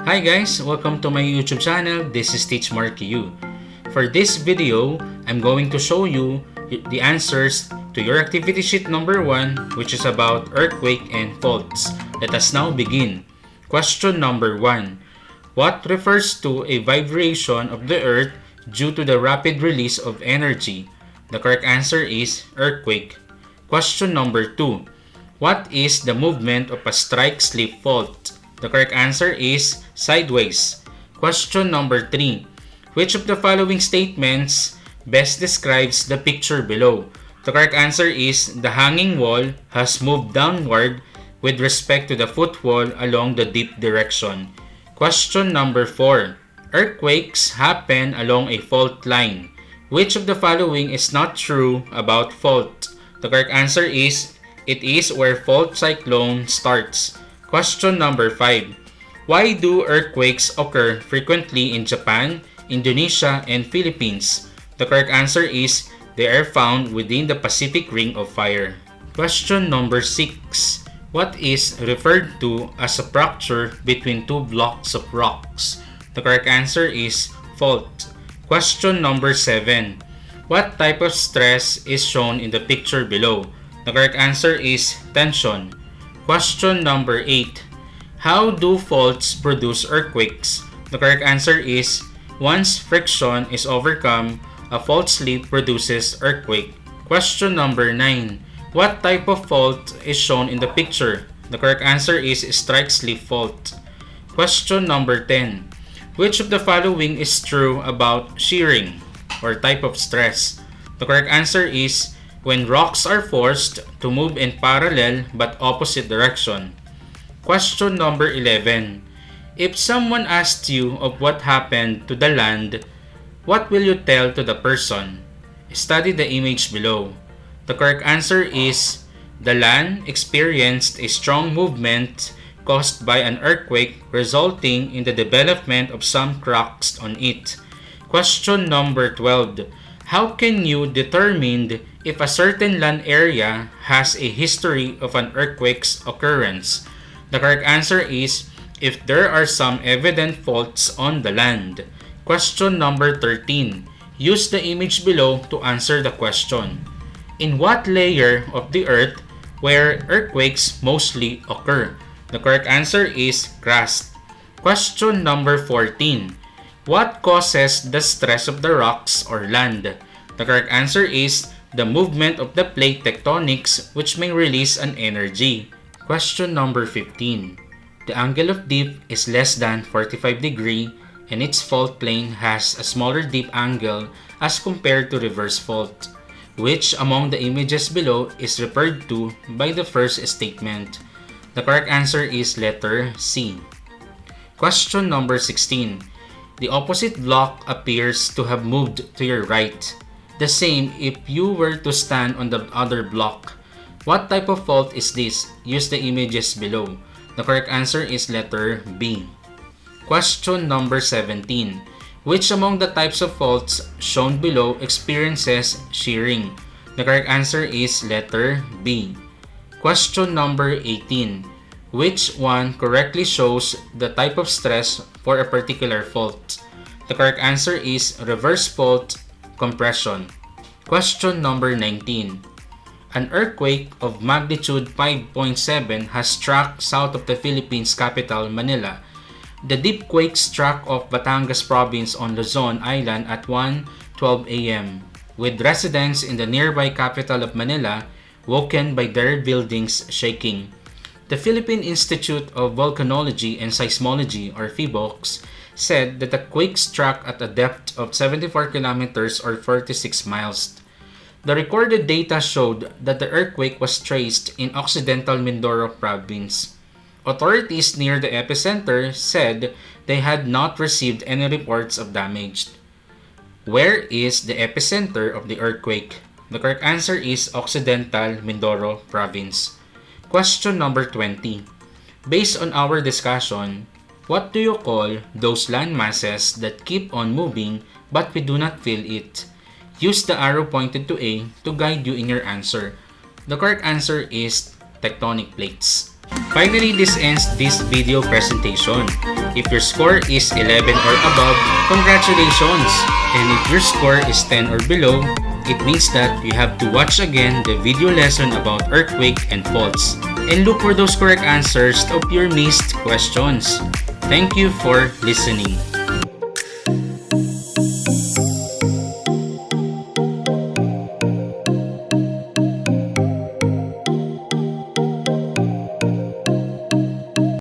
Hi guys, welcome to my YouTube channel. This is Teach Marky. For this video, I'm going to show you the answers to your activity sheet number 1, which is about earthquake and faults. Let us now begin. Question number 1. What refers to a vibration of the earth due to the rapid release of energy? The correct answer is earthquake. Question number 2. What is the movement of a strike-slip fault? The correct answer is sideways. Question number 3. Which of the following statements best describes the picture below? The correct answer is the hanging wall has moved downward with respect to the footwall along the deep direction. Question number 4. Earthquakes happen along a fault line. Which of the following is not true about fault? The correct answer is it is where fault cyclone starts. Question number 5. Why do earthquakes occur frequently in Japan, Indonesia, and Philippines? The correct answer is they are found within the Pacific Ring of Fire. Question number 6. What is referred to as a fracture between two blocks of rocks? The correct answer is fault. Question number 7. What type of stress is shown in the picture below? The correct answer is tension. Question number 8. How do faults produce earthquakes? The correct answer is once friction is overcome, a fault slip produces earthquake. Question number 9. What type of fault is shown in the picture? The correct answer is strike-slip fault. Question number 10. Which of the following is true about shearing or type of stress? The correct answer is when rocks are forced to move in parallel but opposite direction. Question number 11. If someone asked you of what happened to the land, what will you tell to the person? Study the image below. The correct answer is the land experienced a strong movement caused by an earthquake resulting in the development of some cracks on it. Question number 12. How can you determine if a certain land area has a history of an earthquake's occurrence? The correct answer is if there are some evident faults on the land. Question number 13. Use the image below to answer the question. In what layer of the earth where earthquakes mostly occur? The correct answer is crust. Question number 14. What causes the stress of the rocks or land? The correct answer is the movement of the plate tectonics, which may release an energy. Question number 15. The angle of dip is less than 45 degree and its fault plane has a smaller dip angle as compared to reverse fault. Which among the images below is referred to by the first statement? The correct answer is letter C. Question number 16. The opposite block appears to have moved to your right. The same if you were to stand on the other block. What type of fault is this? Use the images below. The correct answer is letter B. Question number 17. Which among the types of faults shown below experiences shearing? The correct answer is letter B. Question number 18. Which one correctly shows the type of stress for a particular fault? The correct answer is reverse fault compression. Question number 19. An earthquake of magnitude 5.7 has struck south of the Philippines capital, Manila. The deep quake struck off Batangas province on Luzon Island at 1:12 a.m., with residents in the nearby capital of Manila woken by their buildings shaking. The Philippine Institute of Volcanology and Seismology, or PHIVOLCS, said that the quake struck at a depth of 74 kilometers or 46 miles. The recorded data showed that the earthquake was traced in Occidental Mindoro province. Authorities near the epicenter said they had not received any reports of damage. Where is the epicenter of the earthquake? The correct answer is Occidental Mindoro province. Question number 20. Based on our discussion, what do you call those land masses that keep on moving but we do not feel it? Use the arrow pointed to A to guide you in your answer. The correct answer is tectonic plates. Finally, this ends this video presentation. If your score is 11 or above, congratulations! And if your score is 10 or below, it means that you have to watch again the video lesson about earthquake and faults and look for those correct answers of your missed questions. Thank you for listening.